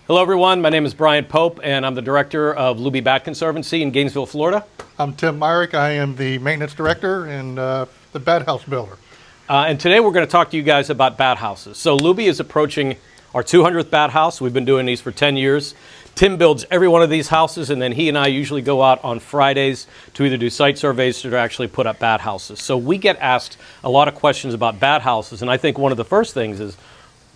Hello everyone, my name is Brian Pope and I'm the director of Lubee Bat Conservancy in Gainesville, Florida. I'm Tim Myrick. I am the maintenance director and the bat house builder. And today we're going to talk to you guys about bat houses. So Lubee is approaching our 200th bat house. We've been doing these for 10 years. Tim builds every one of these houses, and then he and I usually go out on Fridays to either do site surveys or to actually put up bat houses. So we get asked a lot of questions about bat houses, and I think one of the first things is,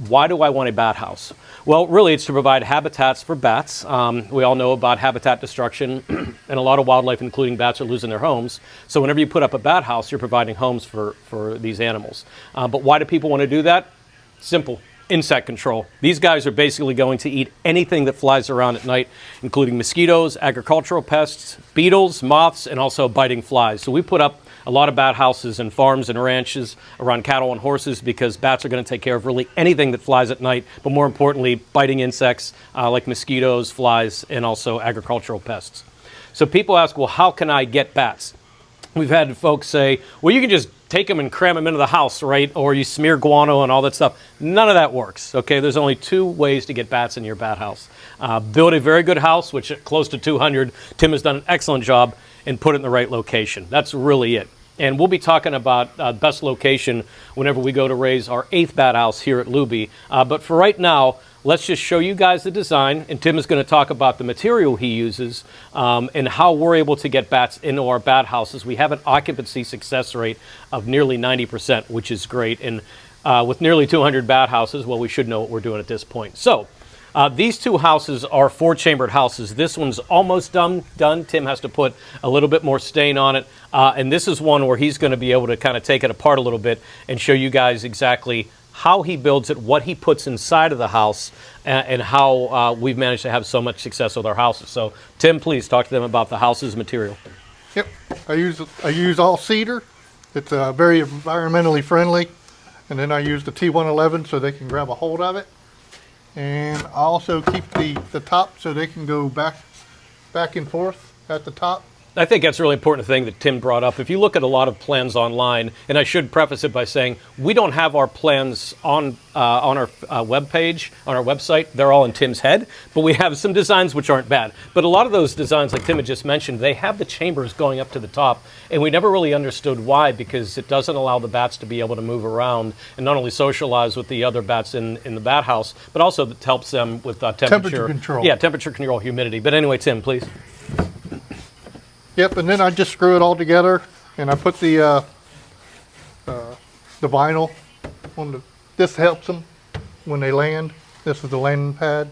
why do I want a bat house? Well, really, it's to provide habitats for bats. We all know about habitat destruction, and a lot of wildlife, including bats, are losing their homes. So whenever you put up a bat house, you're providing homes for these animals. But why do people want to do that? Simple. Insect control. These guys are basically going to eat anything that flies around at night, including mosquitoes, agricultural pests, beetles, moths, and also biting flies. So we put up a lot of bat houses and farms and ranches around cattle and horses because bats are going to take care of really anything that flies at night, but more importantly, biting insects like mosquitoes, flies, and also agricultural pests. So people ask, well, how can I get bats? We've had folks say, well, you can just take them and cram them into the house, right? Or you smear guano and all that stuff. None of that works, okay? There's only two ways to get bats in your bat house. Build a very good house, which at close to 200, Tim has done an excellent job, and put it in the right location. That's really it. And we'll be talking about best location whenever we go to raise our 8th bat house here at Lubee. But for right now, let's just show you guys the design, and Tim is going to talk about the material he uses and how we're able to get bats into our bat houses. We have an occupancy success rate of nearly 90%, which is great. And with nearly 200 bat houses, well, we should know what we're doing at this point. So these two houses are 4-chambered houses. This one's almost done. Tim has to put a little bit more stain on it. And this is one where he's going to be able to kind of take it apart a little bit and show you guys exactly how he builds it, what he puts inside of the house, and how we've managed to have so much success with our houses. So, Tim, please talk to them about the house's material. Yep, I use all cedar. It's very environmentally friendly. And then I use the T111 so they can grab a hold of it. And I also keep the top so they can go back and forth at the top. I think that's a really important thing that Tim brought up. If you look at a lot of plans online, and I should preface it by saying we don't have our plans on our webpage, on our website. They're all in Tim's head, but we have some designs which aren't bad. But a lot of those designs, like Tim had just mentioned, they have the chambers going up to the top, and we never really understood why, because it doesn't allow the bats to be able to move around and not only socialize with the other bats in the bat house, but also it helps them with temperature control. Yeah, temperature control, humidity. But anyway, Tim, please. Yep, and then I just screw it all together, and I put the vinyl on the. This helps them when they land. This is the landing pad.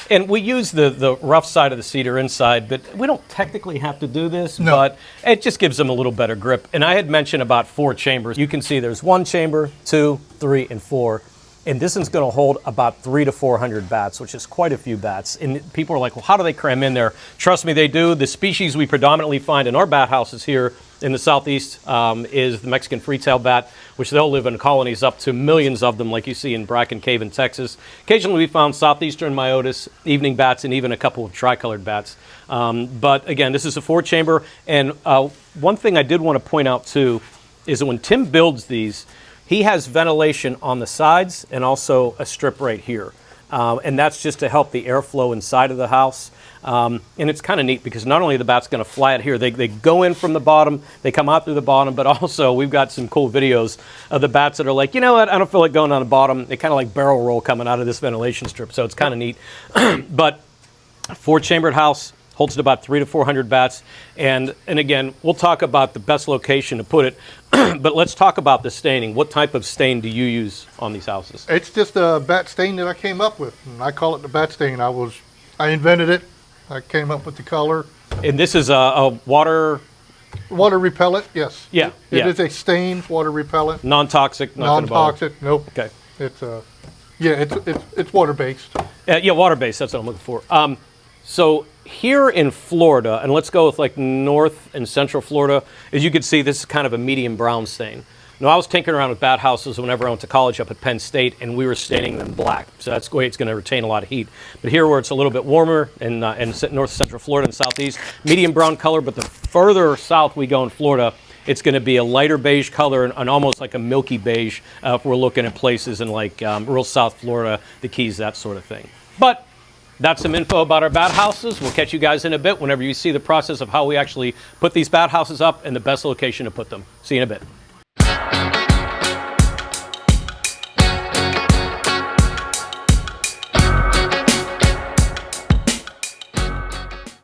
And we use the rough side of the cedar inside, but we don't technically have to do this, no. But it just gives them a little better grip. And I had mentioned about 4 chambers. You can see there's 1 chamber, 2, 3, and 4. And this one's going to hold about 300 to 400 bats, which is quite a few bats. And people are like, well, how do they cram in there? Trust me, they do. The species we predominantly find in our bat houses here in the southeast is the Mexican free-tailed bat, which they'll live in colonies up to millions of them, like you see in Bracken Cave in Texas. Occasionally we found southeastern myotis, evening bats, and even a couple of tricolored bats. But again, this is a 4-chamber. And one thing I did want to point out too is that when Tim builds these, he has ventilation on the sides and also a strip right here. And that's just to help the airflow inside of the house. And it's kind of neat because not only are the bats going to fly out here, they go in from the bottom, they come out through the bottom, but also we've got some cool videos of the bats that are like, you know what, I don't feel like going on the bottom. They kind of like barrel roll coming out of this ventilation strip, so it's kind of neat. But 4-chambered house, holds about 300 to 400 bats. And again, we'll talk about the best location to put it, but let's talk about the staining. What type of stain do you use on these houses? It's just a bat stain that I came up with. And I call it the bat stain. I invented it. I came up with the color. And this is a water repellent, yes. Yeah. It is a stain, water repellent. Non-toxic, non-toxic, nope. Okay. It's water-based. Yeah, water-based, that's what I'm looking for. So here in Florida, and let's go with like North and Central Florida, as you can see, this is kind of a medium brown stain. Now, I was tinkering around with bat houses whenever I went to college up at Penn State, and we were staining them black. So that's the way it's going to retain a lot of heat. But here where it's a little bit warmer in North Central Florida and Southeast, medium brown color, but the further south we go in Florida, it's going to be a lighter beige color and almost like a milky beige if we're looking at places in like rural South Florida, the Keys, that sort of thing. But that's some info about our bat houses. We'll catch you guys in a bit whenever you see the process of how we actually put these bat houses up and the best location to put them. See you in a bit.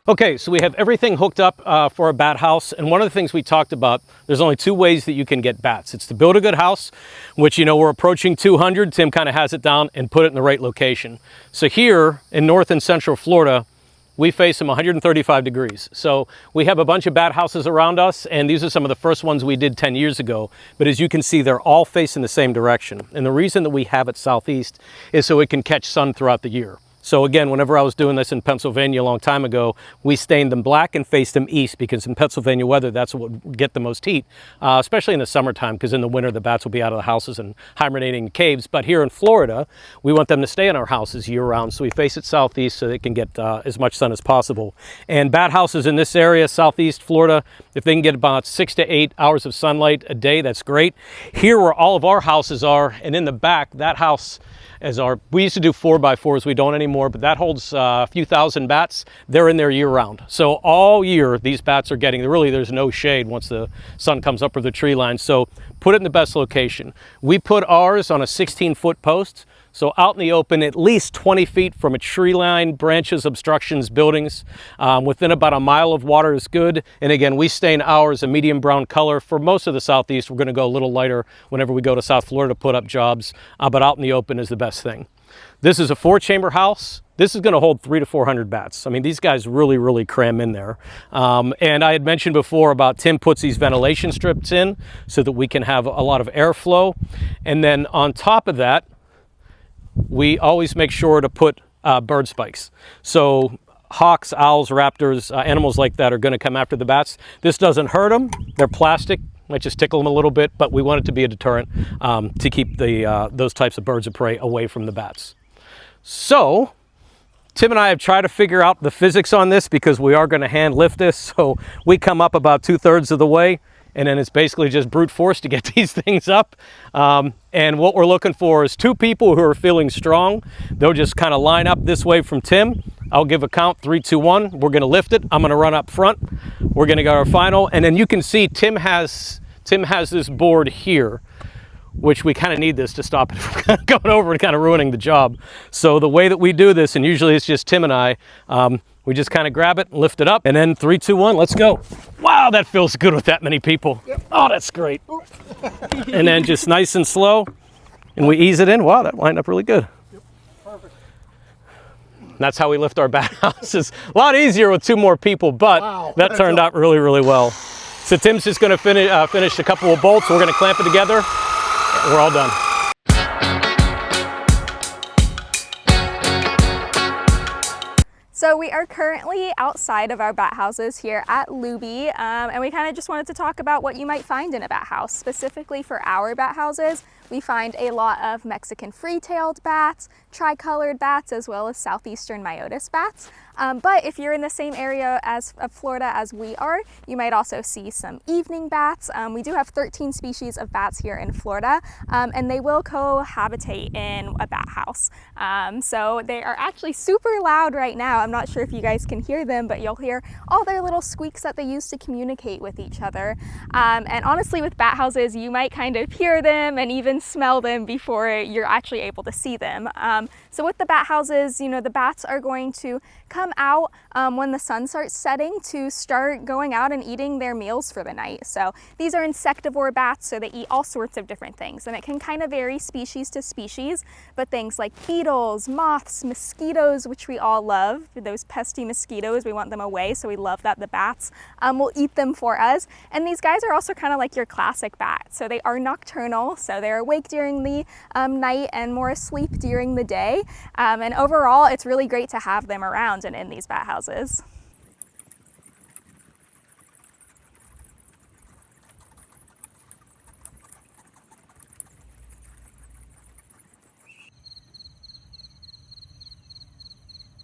Okay, so we have everything hooked up for a bat house, and one of the things we talked about, there's only two ways that you can get bats. It's to build a good house, which, you know, we're approaching 200. Tim kind of has it down, and put it in the right location. So here in North and Central Florida, we face them 135 degrees. So we have a bunch of bat houses around us, and these are some of the first ones we did 10 years ago. But as you can see, they're all facing the same direction. And the reason that we have it southeast is so it can catch sun throughout the year. So again, whenever I was doing this in Pennsylvania a long time ago, we stained them black and faced them east, because in Pennsylvania weather, that's what would get the most heat, especially in the summertime, because in the winter, the bats will be out of the houses and hibernating in caves. But here in Florida, we want them to stay in our houses year round. So we face it southeast so they can get as much sun as possible. And bat houses in this area, southeast Florida, if they can get about 6 to 8 hours of sunlight a day, that's great. Here where all of our houses are, and in the back, that house, we used to do 4x4s, we don't anymore, but that holds a few thousand bats. They're in there year round. So all year these bats are getting, there's no shade once the sun comes up over the tree line. So put it in the best location. We put ours on a 16-foot post. So out in the open, at least 20 feet from a tree line, branches, obstructions, buildings. Within about a mile of water is good. And again, we stain ours a medium brown color. For most of the southeast, we're gonna go a little lighter whenever we go to South Florida to put up jobs, but out in the open is the best thing. This is a 4-chamber house. This is gonna hold 300 to 400 bats. I mean, these guys really, really cram in there. And I had mentioned before about Tim puts these ventilation strips in so that we can have a lot of airflow. And then on top of that, we always make sure to put bird spikes. So hawks, owls, raptors, animals like that are going to come after the bats. This doesn't hurt them. They're plastic. Might just tickle them a little bit, but we want it to be a deterrent to keep those types of birds of prey away from the bats. So Tim and I have tried to figure out the physics on this, because we are going to hand lift this. So we come up about 2/3 of the way, and then it's basically just brute force to get these things up. And what we're looking for is 2 people who are feeling strong. They'll just kind of line up this way from Tim. I'll give a count, 3, 2, 1. We're gonna lift it. I'm gonna run up front. We're gonna go our final. And then you can see Tim has this board here, which we kind of need this to stop it from going over and kind of ruining the job. So the way that we do this, and usually it's just Tim and I, we just kind of grab it, lift it up, and then 3, 2, 1, let's go. Wow, that feels good with that many people. Yep. Oh, that's great. And then just nice and slow, and we ease it in. Wow, that lined up really good. Yep. Perfect. And that's how we lift our bat houses. A lot easier with 2 more people, but wow, that turned out really, really well. So Tim's just gonna finish a couple of bolts. We're gonna clamp it together. We're all done. So we are currently outside of our bat houses here at Lubee, and we kind of just wanted to talk about what you might find in a bat house. Specifically for our bat houses, we find a lot of Mexican free-tailed bats, tricolored bats, as well as southeastern myotis bats. But if you're in the same area of Florida as we are, you might also see some evening bats. We do have 13 species of bats here in Florida, and they will cohabitate in a bat house. So they are actually super loud right now. I'm not sure if you guys can hear them, but you'll hear all their little squeaks that they use to communicate with each other. And honestly, with bat houses, you might kind of hear them and even smell them before you're actually able to see them. So with the bat houses, you know, the bats are going to come out when the sun starts setting to start going out and eating their meals for the night. So these are insectivore bats, so they eat all sorts of different things, and it can kind of vary species to species, but things like beetles, moths, mosquitoes, which we all love, those pesky mosquitoes, we want them away, so we love that the bats will eat them for us. And these guys are also kind of like your classic bat, so they are nocturnal, so they're awake during the night and more asleep during the day. And overall, it's really great to have them around and in these bat houses.